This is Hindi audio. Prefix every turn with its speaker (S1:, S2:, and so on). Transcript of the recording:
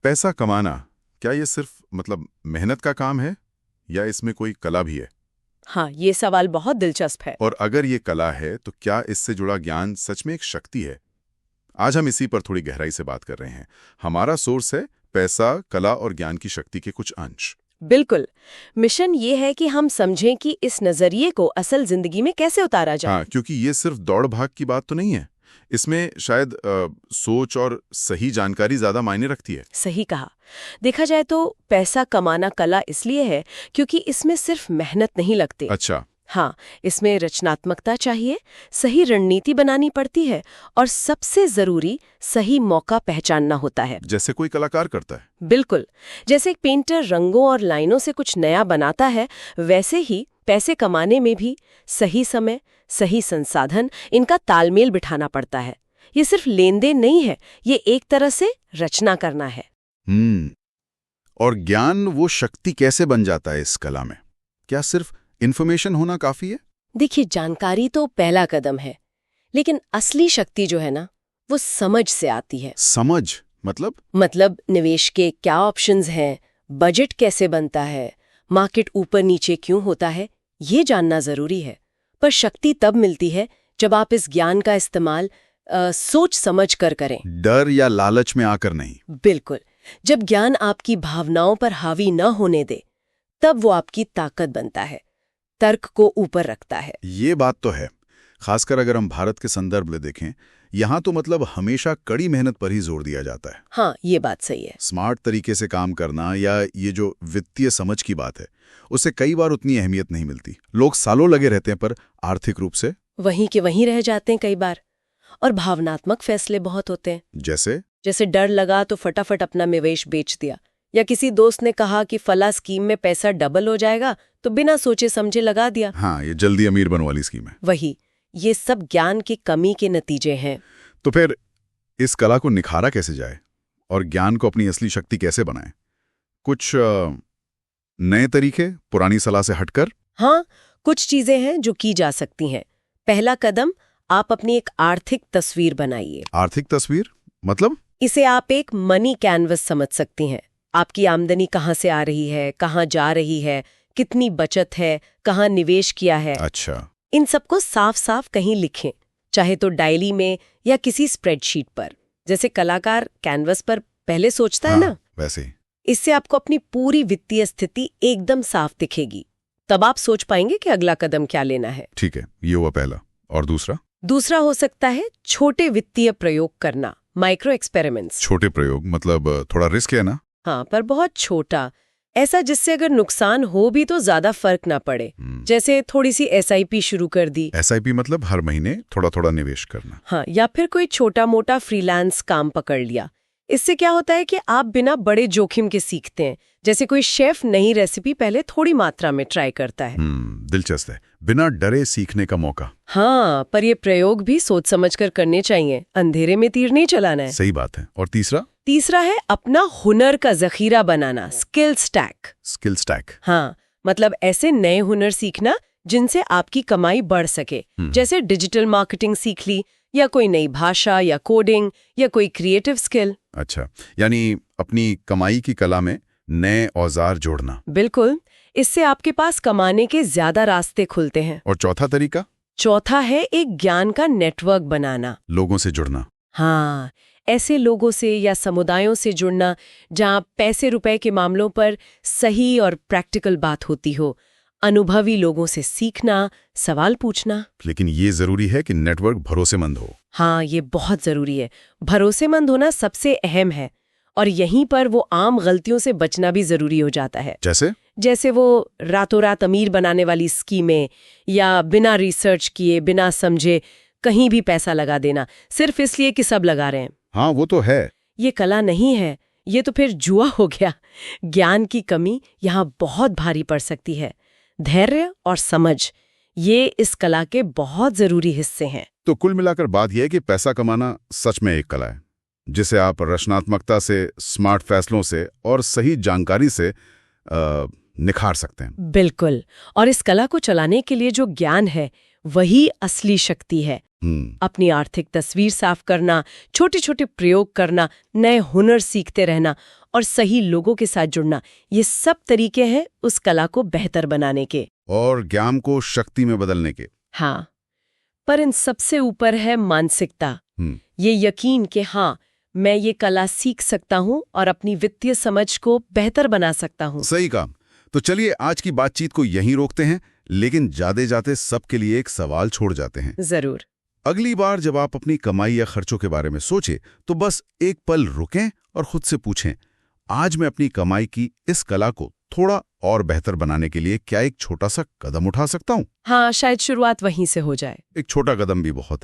S1: पैसा कमाना, क्या ये सिर्फ मेहनत का काम है या इसमें कोई कला भी है?
S2: हाँ, ये सवाल बहुत दिलचस्प है।
S1: और अगर ये कला है तो क्या इससे जुड़ा ज्ञान सच में एक शक्ति है? आज हम इसी पर थोड़ी गहराई से बात कर रहे हैं। हमारा सोर्स है पैसा, कला और ज्ञान की शक्ति के कुछ अंश।
S2: बिल्कुल। मिशन ये है कि हम समझें कि इस नजरिए को असल जिंदगी में कैसे उतारा जाए।
S1: हाँ, क्योंकि ये सिर्फ दौड़ भाग की बात तो नहीं है। इसमें शायद सोच और सही जानकारी ज्यादा मायने रखती है।
S2: सही कहा। देखा जाए तो पैसा कमाना कला इसलिए है क्योंकि इसमें सिर्फ मेहनत नहीं लगती।
S1: अच्छा।
S2: हाँ, इसमें रचनात्मकता चाहिए, सही रणनीति बनानी पड़ती है और सबसे जरूरी सही मौका पहचानना होता है।
S1: जैसे कोई कलाकार करता है।
S2: बिल्कुल। जैसे एक पेंटर रंगों और लाइनों से कुछ नया बनाता है, वैसे ही पैसे कमाने में भी सही समय, सही संसाधन, इनका तालमेल बिठाना पड़ता है। ये सिर्फ लेन देन नहीं है, ये एक तरह से रचना करना है।
S1: और ज्ञान वो शक्ति कैसे बन जाता है इस कला में? क्या सिर्फ इन्फॉर्मेशन होना काफी है?
S2: देखिए, जानकारी तो पहला कदम है, लेकिन असली शक्ति जो है ना, वो समझ से आती है।
S1: समझ
S2: मतलब निवेश के क्या ऑप्शंस हैं, बजट कैसे बनता है, मार्केट ऊपर नीचे क्यों होता है, ये जानना जरूरी है। पर शक्ति तब मिलती है जब आप इस ज्ञान का इस्तेमाल सोच समझ कर करें।
S1: डर या लालच में आकर नहीं।
S2: बिल्कुल। जब ज्ञान आपकी भावनाओं पर हावी न होने दे, तब वो आपकी ताकत बनता है, तर्क को ऊपर रखता है।
S1: ये बात तो है। खासकर अगर हम भारत के संदर्भ में देखें, यहाँ तो हमेशा कड़ी मेहनत पर ही जोर दिया जाता है।
S2: हाँ, ये बात सही है।
S1: स्मार्ट तरीके से काम करना या ये जो वित्तीय समझ की बात है, उससे कई बार उतनी अहमियत नहीं मिलती। लोग सालों लगे रहते हैं पर आर्थिक रूप से
S2: वहीं के वहीं रह जाते हैं कई बार। और भावनात्मक फैसले बहुत होते हैं।
S1: जैसे
S2: डर लगा तो फटाफट अपना निवेश बेच दिया, या किसी दोस्त ने कहा कि फला स्कीम में पैसा डबल हो जाएगा तो बिना सोचे समझे लगा दिया।
S1: हाँ, ये जल्दी अमीर बन वाली स्कीम है।
S2: वही, ये सब ज्ञान की कमी के नतीजे हैं।
S1: तो फिर इस कला को निखारा कैसे जाए और ज्ञान को अपनी असली शक्ति कैसे बनाए? कुछ नए तरीके पुरानी सलाह से हटकर?
S2: हाँ, कुछ चीजें हैं जो की जा सकती हैं। पहला कदम, आप अपनी एक आर्थिक तस्वीर बनाइए।
S1: आर्थिक तस्वीर मतलब?
S2: इसे आप एक मनी कैनवस समझ सकती हैं। आपकी आमदनी कहाँ से आ रही है, कहाँ जा रही है, कितनी बचत है, कहाँ निवेश किया है।
S1: अच्छा।
S2: इन सबको साफ साफ कहीं लिखें, चाहे तो डायरी में या किसी स्प्रेडशीट पर, जैसे कलाकार कैनवस पर पहले सोचता है ना,
S1: वैसे।
S2: इससे आपको अपनी पूरी वित्तीय स्थिति एकदम साफ दिखेगी। तब आप सोच पाएंगे कि अगला कदम क्या लेना है।
S1: ठीक है, ये हुआ पहला। और
S2: दूसरा हो सकता है छोटे वित्तीय प्रयोग करना, माइक्रो एक्सपेरिमेंट्स।
S1: छोटे प्रयोग मतलब थोड़ा रिस्क है ना?
S2: हाँ, पर बहुत छोटा, ऐसा जिससे अगर नुकसान हो भी तो ज्यादा फर्क ना पड़े। जैसे थोड़ी सी SIP शुरू कर दी।
S1: SIP मतलब हर महीने थोड़ा थोड़ा निवेश करना।
S2: हाँ, या फिर कोई छोटा मोटा फ्रीलांस काम पकड़ लिया। इससे क्या होता है कि आप बिना बड़े जोखिम के सीखते हैं। जैसे कोई शेफ नई रेसिपी पहले थोड़ी मात्रा में ट्राई करता है।
S1: दिलचस्प है, बिना डरे सीखने का मौका।
S2: हाँ, पर ये प्रयोग भी सोच समझकर करने चाहिए, अंधेरे में तीर नहीं चलाना है।
S1: सही बात है। और तीसरा
S2: है अपना हुनर का जखीरा बनाना, स्किल स्टैक। हाँ, मतलब ऐसे नए हुनर सीखना जिनसे आपकी कमाई बढ़ सके। जैसे डिजिटल मार्केटिंग सीख ली, या कोई नई भाषा या कोडिंग, या कोई क्रिएटिव स्किल।
S1: अच्छा, यानी अपनी कमाई की कला में नए औजार जोड़ना।
S2: बिल्कुल, इससे आपके पास कमाने के ज्यादा रास्ते खुलते हैं।
S1: और
S2: चौथा है एक ज्ञान का नेटवर्क बनाना,
S1: लोगों से जुड़ना।
S2: हाँ, ऐसे लोगों से या समुदायों से जुड़ना जहाँ पैसे रुपए के मामलों पर सही और प्रैक्टिकल बात होती हो। अनुभवी लोगों से सीखना, सवाल पूछना।
S1: लेकिन ये जरूरी है कि नेटवर्क भरोसेमंद हो।
S2: हाँ, ये बहुत जरूरी है। भरोसेमंद होना सबसे अहम है। और यहीं पर वो आम गलतियों से बचना भी जरूरी हो जाता है। जैसे वो रातों रात अमीर बनाने वाली स्कीमें, या बिना रिसर्च किए, बिना समझे कहीं भी पैसा लगा देना, सिर्फ इसलिए कि सब लगा रहे हैं।
S1: हाँ, वो तो है।
S2: ये कला नहीं है, ये तो फिर जुआ हो गया। ज्ञान की कमी यहाँ बहुत भारी पड़ सकती है। धैर्य और समझ, ये इस कला के बहुत जरूरी हिस्से हैं।
S1: तो कुल मिलाकर बात यह है कि पैसा कमाना सच में एक कला है, जिसे आप रचनात्मकता से, स्मार्ट फैसलों से और सही जानकारी से निखार सकते हैं।
S2: बिल्कुल। और इस कला को चलाने के लिए जो ज्ञान है, वही असली शक्ति है। अपनी आर्थिक तस्वीर साफ करना, छोटे छोटे प्रयोग करना, नए हुनर सीखते रहना और सही लोगों के साथ जुड़ना, ये सब तरीके हैं उस कला को बेहतर बनाने के
S1: और ज्ञान को शक्ति में बदलने के।
S2: हाँ, पर इन सबसे ऊपर है मानसिकता। ये यकीन कि हाँ, मैं ये कला सीख सकता हूँ और अपनी वित्तीय समझ को बेहतर बना सकता हूँ।
S1: सही काम। तो चलिए आज की बातचीत को यहीं रोकते हैं, लेकिन जाते जाते सबके लिए एक सवाल छोड़ जाते हैं।
S2: जरूर।
S1: अगली बार जब आप अपनी कमाई या खर्चों के बारे में सोचें, तो बस एक पल रुकें और खुद से पूछें, आज मैं अपनी कमाई की इस कला को थोड़ा और बेहतर बनाने के लिए क्या एक छोटा सा कदम उठा सकता हूँ?
S2: हाँ, शायद शुरुआत वहीं से हो जाए।
S1: एक छोटा कदम भी बहुत